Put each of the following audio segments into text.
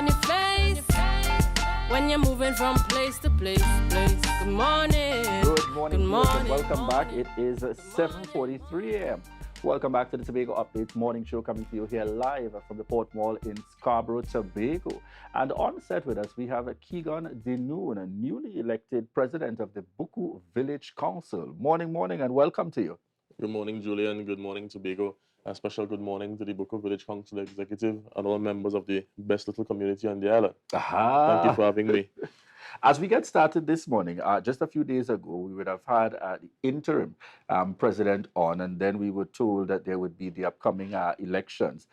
your face when you're moving from place to place. Good morning. Good morning, viewers, and welcome back. It is 7:43 a.m. Welcome back to the Tobago Updates morning show, coming to you here live from the Port Mall in Scarborough, Tobago. And on set with us, we have Keigon Denoon, a newly elected president of the Buccoo Village Council. Morning, and welcome to you. Good morning, Julian. Good morning, Tobago. A special good morning to the Buccoo Village Council Executive and all members of the best little community on the island. Thank you for having me. As we get started this morning, just a few days ago, we would have had the interim president on, and then we were told that there would be the upcoming elections.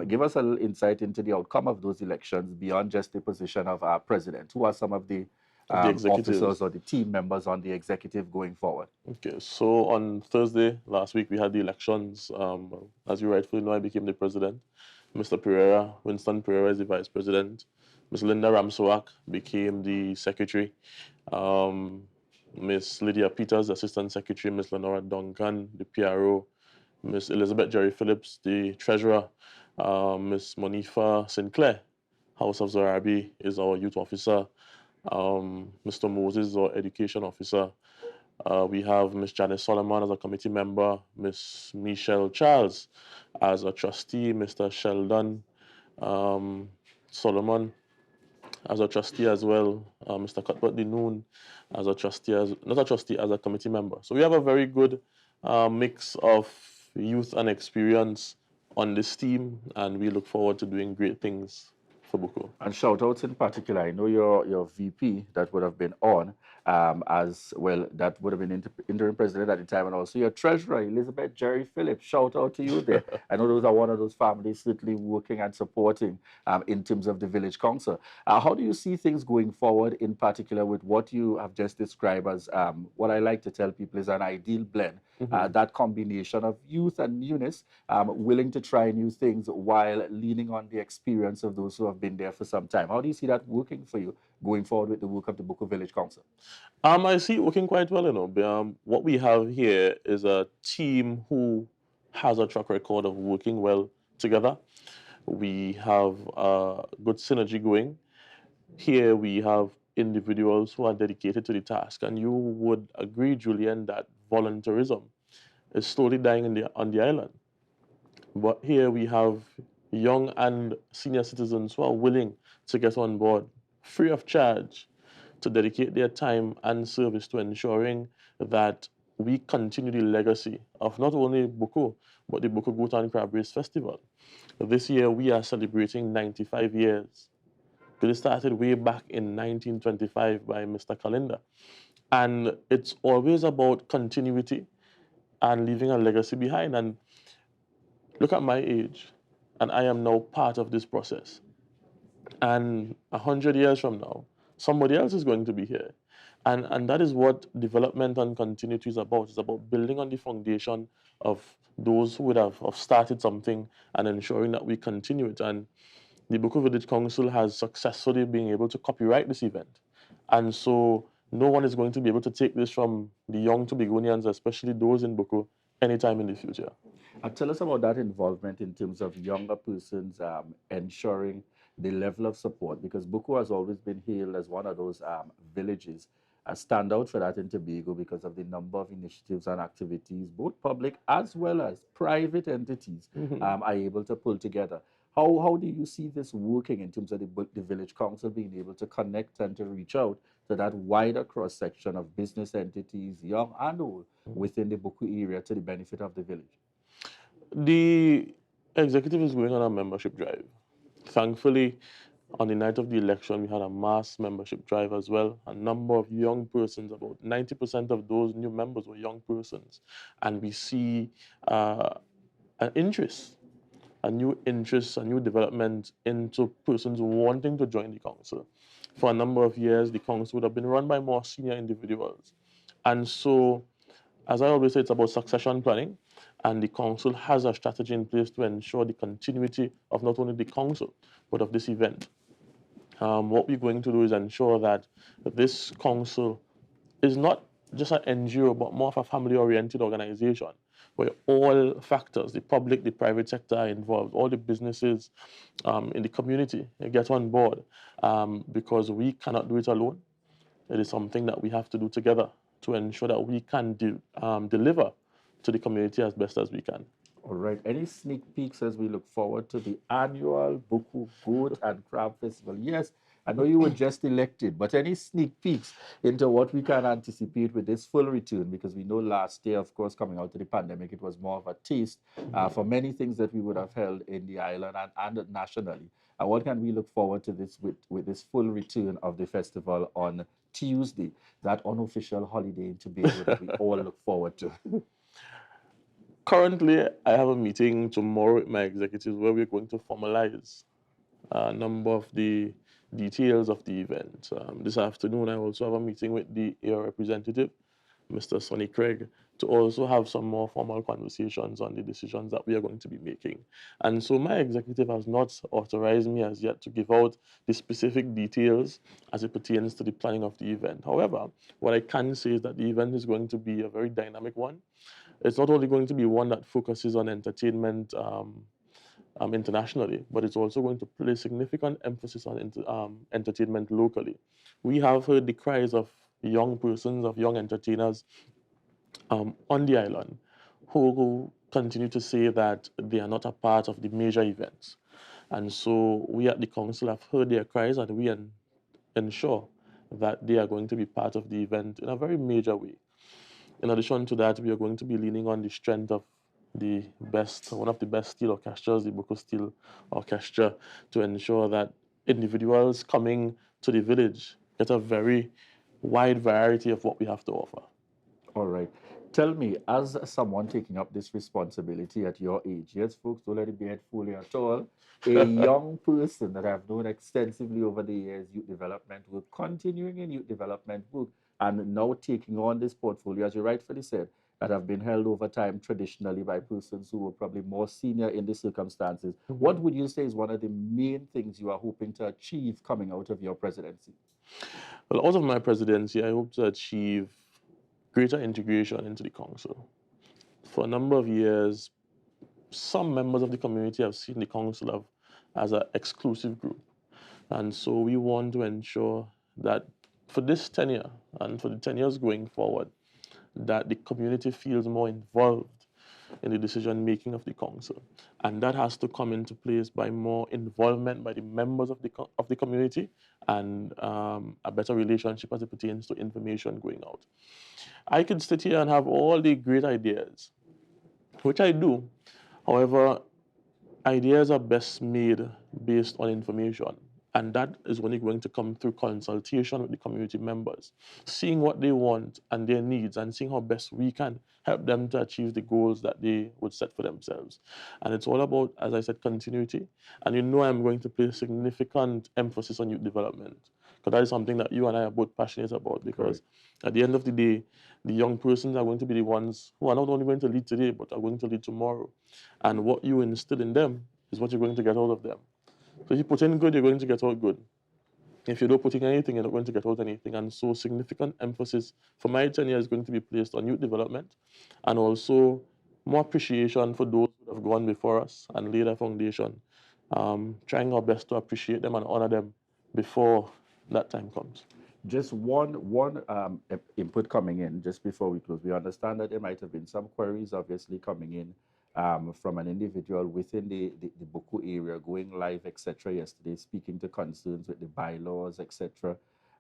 Give us a little insight into the outcome of those elections beyond just the position of president. Who are some of the officers or the team members on the executive going forward? Okay, so on Thursday last week, we had the elections. As you rightfully know, I became the president. Mr. Pereira, Winston Pereira, is the vice president. Ms. Linda Ramsawak became the secretary. Ms. Lydia Peters, the assistant secretary. Ms. Lenora Duncan, the PRO. Ms. Elizabeth Jerry Phillips, the treasurer. Ms. Monifa Sinclair, House of Zorabi, is our youth officer. Mr. Moses is our education officer. We have Ms. Janice Solomon as a committee member. Ms. Michelle Charles as a trustee. Mr. Sheldon Solomon as a trustee as well. Mr. Keigon Denoon as a trustee, not a trustee, as a committee member. So we have a very good mix of youth and experience on this team, and we look forward to doing great things for Buccoo. And shout outs in particular. I know your VP that would have been on as well, that would have been interim president at the time, and also your treasurer, Elizabeth Jerry Phillips. Shout out to you there. I know those are one of those families certainly working and supporting in terms of the village council. How do you see things going forward, in particular with what you have just described as what I like to tell people is an ideal blend? That combination of youth and newness, willing to try new things while leaning on the experience of those who have been there for some time. How do you see that working for you going forward with the work of the Buccoo Village Council? I see it working quite well, you know. What we have here is a team who has a track record of working well together. We have good synergy going. Here we have individuals who are dedicated to the task, and you would agree, Julian, that volunteerism is slowly dying on the island. But here we have young and senior citizens who are willing to get on board free of charge to dedicate their time and service to ensuring that we continue the legacy of not only Buccoo, but the Buccoo Goat and Crab Race Festival. This year we are celebrating 95 years. It started way back in 1925 by Mr. Kalinda. And it's always about continuity and leaving a legacy behind. And look at my age, and I am now part of this process. And 100 years from now, somebody else is going to be here. And that is what development and continuity is about. It's about building on the foundation of those who would have started something and ensuring that we continue it. And the Buccoo Village Council has successfully been able to copyright this event. And so no one is going to be able to take this from the young Tobagonians, especially those in Buccoo, anytime in the future. Tell us about that involvement in terms of younger persons ensuring the level of support, because Buccoo has always been hailed as one of those villages stand out for that in Tobago because of the number of initiatives and activities, both public as well as private entities are able to pull together. How do you see this working in terms of the village council being able to connect and to reach out to that wider cross-section of business entities, young and old, within the Buccoo area to the benefit of the village? The executive is going on a membership drive. Thankfully, on the night of the election, we had a mass membership drive as well. A number of young persons, about 90% of those new members were young persons. And we see an interest, a new development into persons wanting to join the council. For a number of years, the council would have been run by more senior individuals. And so, as I always say, it's about succession planning. And the council has a strategy in place to ensure the continuity of not only the council, but of this event. What we're going to do is ensure that this council is not just an NGO, but more of a family-oriented organization. where all factors, the public, the private sector are involved, all the businesses in the community get on board, because we cannot do it alone. It is something that we have to do together to ensure that we can deliver to the community as best as we can. All right. Any sneak peeks as we look forward to the annual Buccoo Goat and Crab Festival? Yes, I know you were just elected, but any sneak peeks into what we can anticipate with this full return? Because we know last year, of course, coming out of the pandemic, it was more of a taste for many things that we would have held in the island and nationally. What can we look forward to this with this full return of the festival on Tuesday, that unofficial holiday in Tobago that we all look forward to? Currently, I have a meeting tomorrow with my executives where we're going to formalize a number of the details of the event. This afternoon, I also have a meeting with the AIR representative, Mr. Sonny Craig, to also have some more formal conversations on the decisions that we are going to be making. And so my executive has not authorized me as yet to give out the specific details as it pertains to the planning of the event. However, what I can say is that the event is going to be a very dynamic one. It's not only going to be one that focuses on entertainment internationally, but it's also going to place significant emphasis on entertainment locally. We have heard the cries of young persons, of young entertainers on the island who continue to say that they are not a part of the major events. And so we at the council have heard their cries, and we ensure that they are going to be part of the event in a very major way. In addition to that, we are going to be leaning on the strength of one of the best steel orchestras, the Buccoo Steel Orchestra, to ensure that individuals coming to the village get a very wide variety of what we have to offer. All right. Tell me, as someone taking up this responsibility at your age, yes, folks, don't let it be head fully at all. A young person that I've known extensively over the years, youth development work, continuing in youth development work, and now taking on this portfolio, as you rightfully said, that have been held over time traditionally by persons who were probably more senior in the circumstances. What would you say is one of the main things you are hoping to achieve coming out of your presidency? Well, out of my presidency, I hope to achieve greater integration into the council. For a number of years, some members of the community have seen the council as an exclusive group. And so we want to ensure that for this tenure and for the 10 years going forward, that the community feels more involved in the decision making of the council. And that has to come into place by more involvement by the members of the community, and a better relationship as it pertains to information going out. I could sit here and have all the great ideas, which I do. However, ideas are best made based on information. And that is only going to come through consultation with the community members, seeing what they want and their needs, and seeing how best we can help them to achieve the goals that they would set for themselves. And it's all about, as I said, continuity. And you know I'm going to place significant emphasis on youth development, because that is something that you and I are both passionate about, because at the end of the day, the young persons are going to be the ones who are not only going to lead today, but are going to lead tomorrow. And what you instill in them is what you're going to get out of them. So if you put in good, you're going to get out good. If you don't put in anything, you're not going to get out anything. And so significant emphasis for my tenure is going to be placed on youth development, and also more appreciation for those who have gone before us and laid a foundation, trying our best to appreciate them and honor them before that time comes. Just one input coming in just before we close. We understand that there might have been some queries obviously coming in from an individual within the Buccoo area going live, etc. yesterday, speaking to concerns with the bylaws, etc.,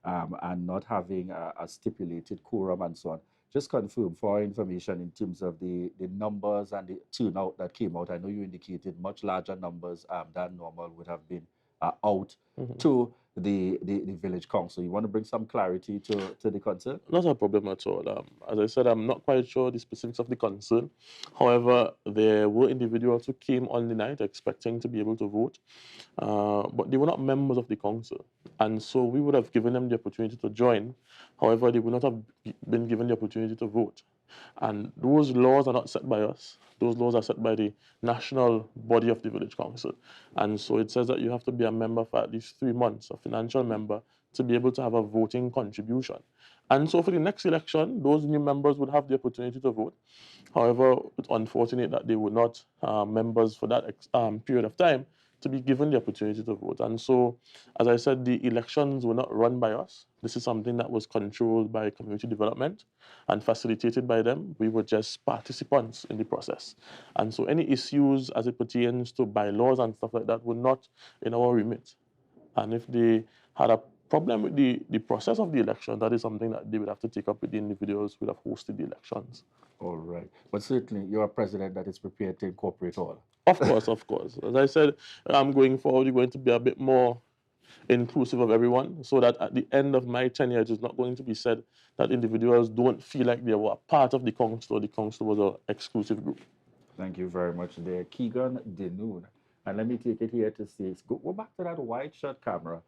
and not having a stipulated quorum and so on. Just confirm for our information in terms of the numbers and the turnout that came out. I know you indicated much larger numbers than normal would have been out to the village council. You want to bring some clarity to the concern? Not a problem at all. As I said, I'm not quite sure the specifics of the concern. However, there were individuals who came on the night expecting to be able to vote, but they were not members of the council. And so we would have given them the opportunity to join. However, they would not have been given the opportunity to vote. And those laws are not set by us. Those laws are set by the national body of the village council. And so it says that you have to be a member for at least 3 months, a financial member, to be able to have a voting contribution. And so for the next election, those new members would have the opportunity to vote. However, it's unfortunate that they were not members for that period of time to be given the opportunity to vote. And so, as I said, the elections were not run by us. This is something that was controlled by community development and facilitated by them. We were just participants in the process. And so any issues as it pertains to bylaws and stuff like that were not in our remit. And if they had a problem with the process of the election, that is something that they would have to take up with the individuals who would have hosted the elections. All right. But certainly, you're a president that is prepared to incorporate all. Of course, of course. As I said, going forward, we're going to be a bit more inclusive of everyone, so that at the end of my tenure, it is not going to be said that individuals don't feel like they were part of the council, or the council was an exclusive group. Thank you very much there, Keigon Denoon. And let me take it here to say, go back to that wide shot camera.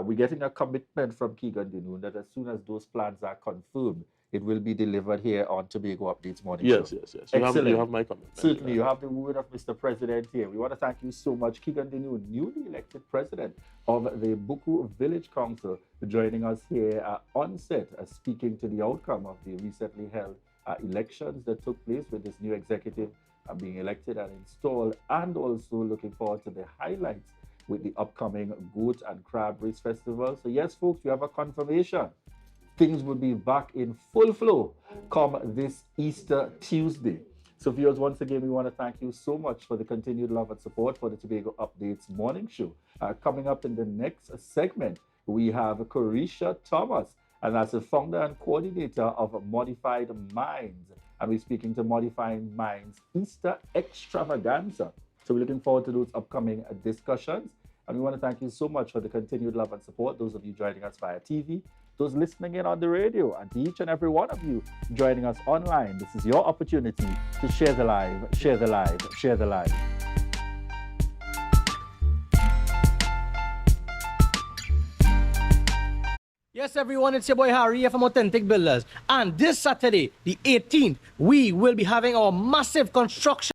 We're getting a commitment from Keigon Denoon that as soon as those plans are confirmed, it will be delivered here on Tobago Updates Morning Yes, Show. yes, yes. Excellent. You have my commitment. Certainly, you have the word of Mr. President here. We want to thank you so much, Keigon Denoon, newly elected president of the Buccoo Village Council, joining us here on set, speaking to the outcome of the recently held elections that took place with this new executive being elected and installed, and also looking forward to the highlights with the upcoming Goat and Crab Race Festival. So yes, folks, you have a confirmation. Things will be back in full flow come this Easter Tuesday. So viewers, once again, we want to thank you so much for the continued love and support for the Tobago Updates Morning Show. Coming up in the next segment, we have Carisha Thomas, and that's the founder and coordinator of Modified Minds. And we're speaking to Modified Minds Easter Extravaganza. So we're looking forward to those upcoming discussions. And we want to thank you so much for the continued love and support, those of you joining us via TV, those listening in on the radio, and to each and every one of you joining us online. This is your opportunity to share the live, share the live, share the live. Yes, everyone, it's your boy Harry here from Authentic Builders. And this Saturday, the 18th, we will be having our massive construction